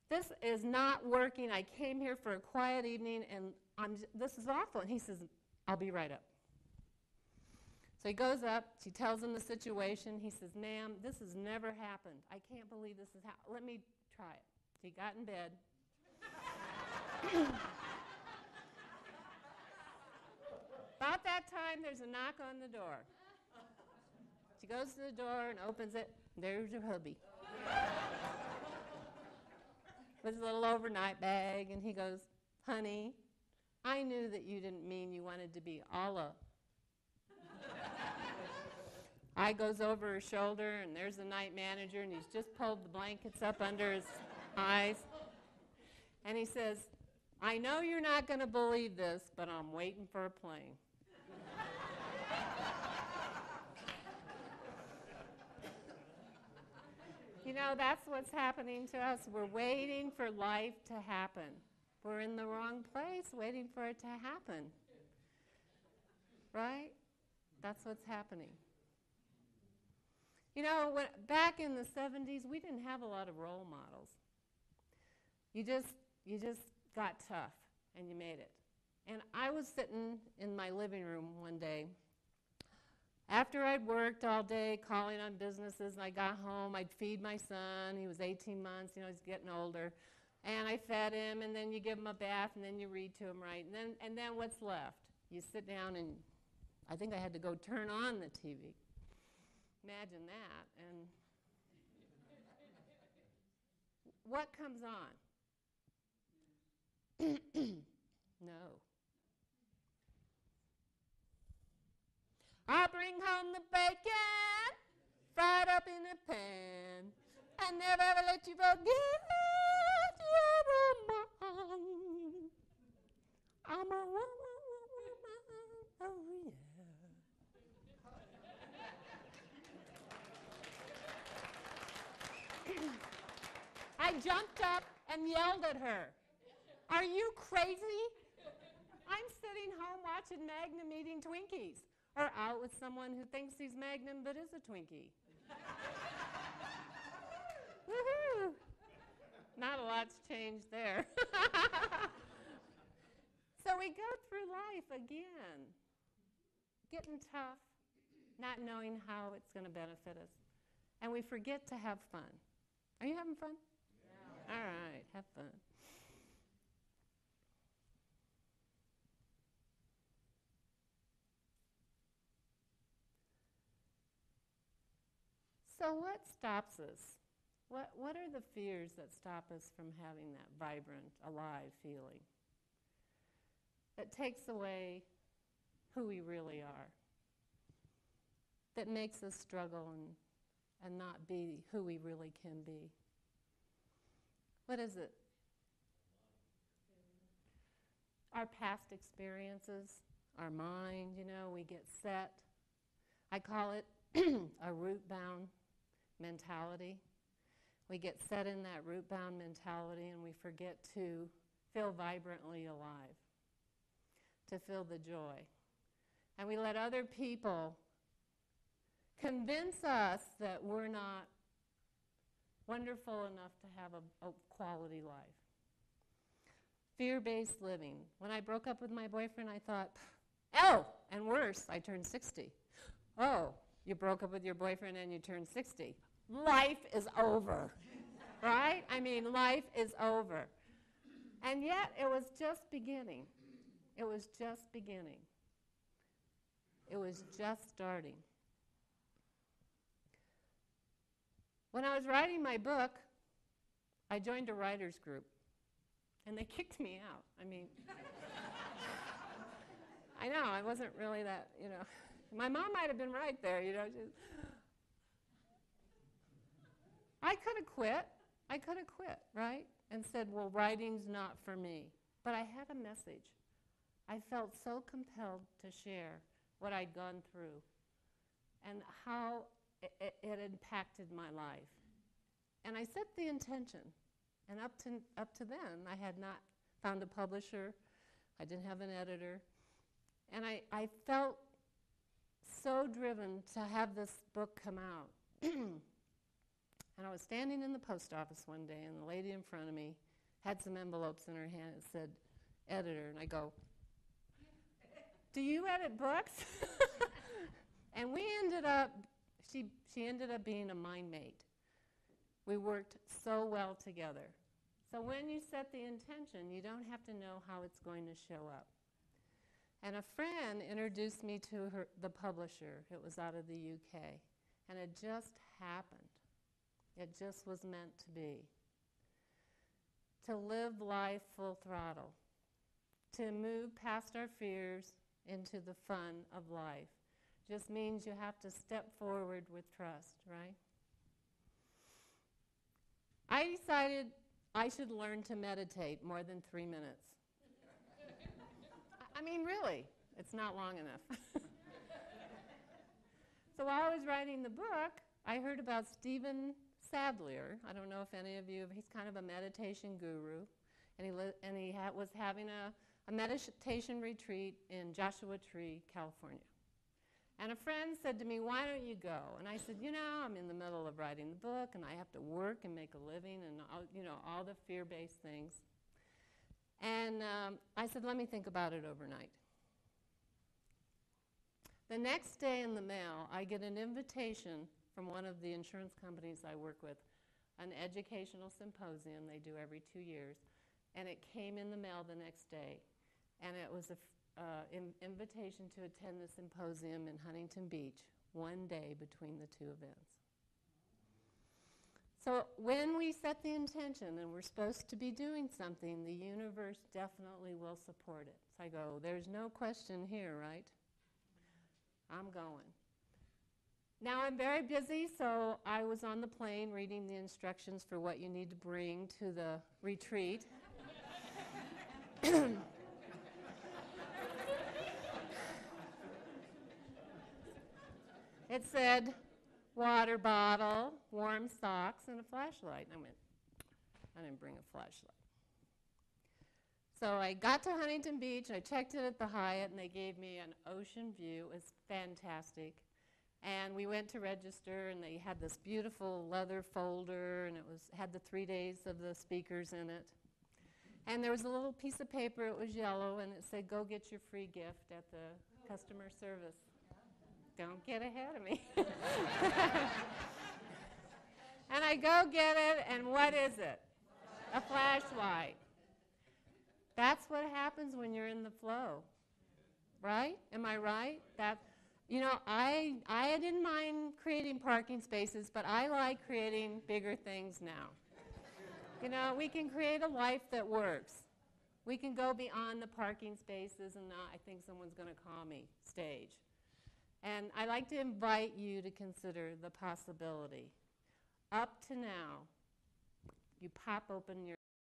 this is not working. I came here for a quiet evening, and this is awful. And he says, I'll be right up. So he goes up. She tells him the situation. He says, ma'am, this has never happened. I can't believe this has happened. Let me try it. So he got in bed. About that time, there's a knock on the door. She goes to the door and opens it. There's her hubby. With a little overnight bag, and he goes, honey, I knew that you didn't mean you wanted to be Allah. I goes over her shoulder, and there's the night manager, and he's just pulled the blankets up under his eyes. And he says, I know you're not going to believe this, but I'm waiting for a plane. You know, that's what's happening to us. We're waiting for life to happen. We're in the wrong place waiting for it to happen. Right? That's what's happening. You know, back in the 70s, we didn't have a lot of role models. You just got tough, and you made it. And I was sitting in my living room one day. After I'd worked all day calling on businesses, and I got home, I'd feed my son. He was 18 months, you know, he's getting older. And I fed him, and then you give him a bath, and then you read to him, right? And then what's left? You sit down, and I think I had to go turn on the TV. Imagine that. And what comes on? No. I bring home the bacon, fried up in a pan. I never ever let you forget you're a woman. I'm a woman, oh yeah. I jumped up and yelled at her. Are you crazy? I'm sitting home watching Magnum eating Twinkies. Or out with someone who thinks he's Magnum but is a Twinkie. Woohoo! Not a lot's changed there. So we go through life again, getting tough, not knowing how it's going to benefit us. And we forget to have fun. Are you having fun? Yeah. All right, have fun. So what stops us? What are the fears that stop us from having that vibrant, alive feeling? That takes away who we really are. That makes us struggle and not be who we really can be. What is it? Our past experiences, our mind, you know, we get set. I call it a root-bound mentality. We get set in that root-bound mentality and we forget to feel vibrantly alive, to feel the joy. And we let other people convince us that we're not wonderful enough to have a quality life. Fear-based living. When I broke up with my boyfriend, I thought, oh, and worse, I turned 60. Oh, you broke up with your boyfriend and you turned 60. Life is over, right? I mean, life is over. And yet, it was just beginning. It was just beginning. It was just starting. When I was writing my book, I joined a writer's group, and they kicked me out. I mean, I know, I wasn't really that, you know. My mom might have been right there, you know. I could have quit. I could have quit, right? And said, well, writing's not for me. But I had a message. I felt so compelled to share what I'd gone through and how it impacted my life. And I set the intention. And up to then, I had not found a publisher. I didn't have an editor. And I felt so driven to have this book come out. And I was standing in the post office one day, and the lady in front of me had some envelopes in her hand. It said, editor. And I go, do you edit books? And we ended up, she ended up being a mind mate. We worked so well together. So when you set the intention, you don't have to know how it's going to show up. And a friend introduced me to the publisher. It was out of the UK. And it just happened. It just was meant to be. To live life full throttle. To move past our fears into the fun of life. Just means you have to step forward with trust, right? I decided I should learn to meditate more than 3 minutes. I mean, really, it's not long enough. So while I was writing the book, I heard about Stephen Sadler. I don't know if any of you, he's kind of a meditation guru. And he was having a meditation retreat in Joshua Tree, California. And a friend said to me, why don't you go? And I said, you know, I'm in the middle of writing the book, and I have to work and make a living and, all the fear-based things. And I said, let me think about it overnight. The next day in the mail, I get an invitation from one of the insurance companies I work with, an educational symposium they do every 2 years. And it came in the mail the next day. And it was an invitation to attend the symposium in Huntington Beach, one day between the two events. So when we set the intention and we're supposed to be doing something, the universe definitely will support it. So I go, there's no question here, right? I'm going. Now I'm very busy, so I was on the plane reading the instructions for what you need to bring to the retreat. It said, water bottle, warm socks, and a flashlight. And I went, I didn't bring a flashlight. So I got to Huntington Beach, I checked in at the Hyatt, and they gave me an ocean view. It was fantastic. And we went to register, and they had this beautiful leather folder, and it had the 3 days of the speakers in it. And there was a little piece of paper, it was yellow, and it said, go get your free gift at the customer service. Don't get ahead of me. And I go get it, and what is it? A flashlight. That's what happens when you're in the flow, right? Am I right? I didn't mind creating parking spaces, but I like creating bigger things now. We can create a life that works. We can go beyond the parking spaces and not, I think someone's going to call me, stage. And I'd like to invite you to consider the possibility. Up to now, you pop open